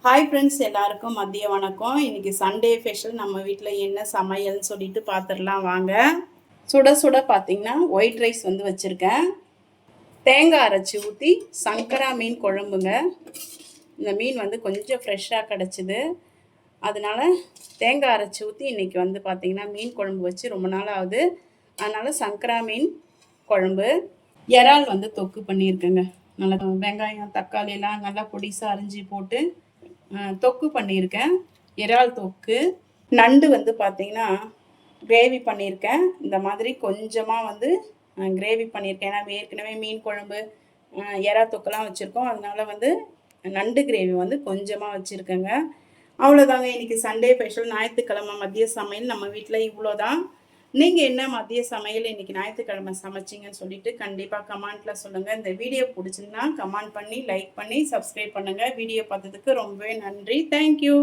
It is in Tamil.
ஹாய் ஃப்ரெண்ட்ஸ், எல்லாருக்கும் மதிய வணக்கம். இன்றைக்கி சண்டே ஸ்பெஷல். நம்ம வீட்டில் என்ன சமையல்னு சொல்லிட்டு பார்த்துடலாம் வாங்க. சுட சுட பார்த்திங்கன்னா ஒயிட் ரைஸ் வந்து வச்சுருக்கேன். தேங்காய் அரைச்சி ஊற்றி சங்கரா மீன் குழம்புங்க. இந்த மீன் வந்து கொஞ்சம் ஃப்ரெஷ்ஷாக கிடச்சிது, அதனால் தேங்காய் அரைச்சி ஊற்றி இன்றைக்கி வந்து பார்த்திங்கன்னா மீன் குழம்பு வச்சு ரொம்ப நாள் ஆகுது. அதனால் சங்கரா மீன் குழம்பு. இறால் வந்து தொக்கு பண்ணியிருக்கேங்க. நல்லா வெங்காயம் தக்காளியெல்லாம் நல்லா பொடிசாக அரிஞ்சு போட்டு தொக்கு பண்ணியிருக்கேன். இறால் தொக்கு. நண்டு வந்து பார்த்திங்கன்னா கிரேவி பண்ணியிருக்கேன். இந்த மாதிரி கொஞ்சமாக வந்து கிரேவி பண்ணியிருக்கேன். ஏன்னா ஏற்கனவே மீன் குழம்பு இறா தொக்கெல்லாம் வச்சுருக்கோம். அதனால் வந்து நண்டு கிரேவி வந்து கொஞ்சமாக வச்சுருக்கேங்க. அவ்வளோதாங்க இன்றைக்கி சண்டே ஸ்பெஷல். ஞாயிற்றுக்கிழமை மதிய சமையல் நம்ம வீட்டில் இவ்வளோதான். நீங்கள் என்ன மதிய சமையல் இன்றைக்கி ஞாயிற்றுக்கிழமை சமைச்சிங்கன்னு சொல்லிட்டு கண்டிப்பாக கமெண்ட்டில் சொல்லுங்கள். இந்த வீடியோ பிடிச்சிருந்தா கமெண்ட் பண்ணி லைக் பண்ணி சப்ஸ்கிரைப் பண்ணுங்கள். வீடியோ பார்த்ததுக்கு ரொம்பவே நன்றி. தேங்க்யூ.